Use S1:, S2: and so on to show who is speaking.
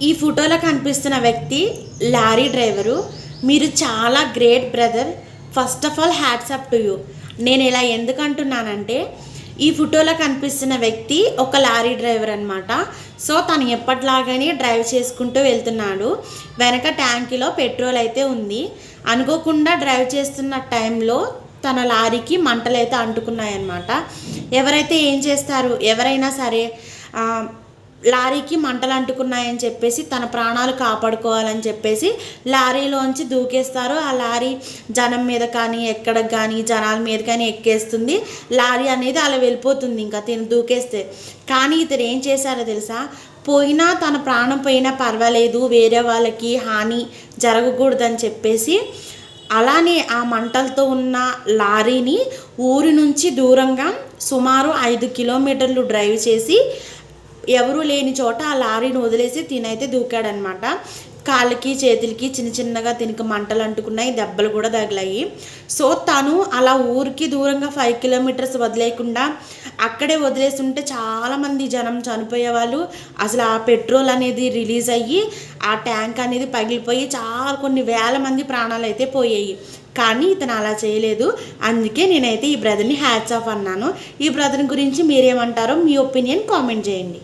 S1: ఈ ఫోటోలో కనిపిస్తున్న వ్యక్తి లారీ డ్రైవరు. మీరు చాలా great brother. First of all hats up to you. నేను ఇలా ఎందుకు అంటున్నానంటే, ఈ ఫోటోలో కనిపిస్తున్న వ్యక్తి ఒక లారీ డ్రైవర్ అనమాట. సో తను ఎప్పటిలాగానే డ్రైవ్ చేసుకుంటూ వెళ్తున్నాడు. వెనక ట్యాంకీలో పెట్రోల్ అయితే ఉంది. అనుకోకుండా డ్రైవ్ చేస్తున్న టైంలో తన లారీకి మంటలు అయితే అంటుకున్నాయన్నమాట. ఎవరైతే ఏం చేస్తారు, ఎవరైనా సరే లారీకి మంటలు అంటుకున్నాయని చెప్పేసి తన ప్రాణాలు కాపాడుకోవాలని చెప్పేసి లారీలోంచి దూకేస్తారు. ఆ లారీ జనం మీద కానీ ఎక్కడికి కానీ జనాల మీద కానీ ఎక్కేస్తుంది. లారీ అనేది అలా వెళ్ళిపోతుంది ఇంకా తిని దూకేస్తే. కానీ ఇతను ఏం చేశారో తెలుసా, పోయినా తన ప్రాణం పోయినా పర్వాలేదు, వేరే వాళ్ళకి హాని జరగకూడదని చెప్పేసి అలానే ఆ మంటలతో ఉన్న లారీని ఊరి నుంచి దూరంగా సుమారు 5 కిలోమీటర్లు డ్రైవ్ చేసి ఎవరూ లేని చోట ఆ లారీని వదిలేసి తినైతే దూకాడనమాట. కాళ్ళకి చేతులకి చిన్న చిన్నగా తినక మంటలు అంటుకున్నాయి, దెబ్బలు కూడా తగిలాయి. సో తను అలా ఊరికి దూరంగా 5 కిలోమీటర్స్ వదిలేయకుండా అక్కడే వదిలేస్తుంటే చాలామంది జనం చనిపోయేవాళ్ళు. అసలు ఆ పెట్రోల్ అనేది రిలీజ్ అయ్యి ఆ ట్యాంక్ అనేది పగిలిపోయి కొన్ని వేల మంది ప్రాణాలు అయితే పోయాయి. కానీ ఇతను అలా చేయలేదు. అందుకే నేనైతే ఈ బ్రదర్ని హ్యాట్స్ ఆఫ్ అన్నాను. ఈ బ్రదర్ గురించి మీరేమంటారో మీ ఒపీనియన్ కామెంట్ చేయండి.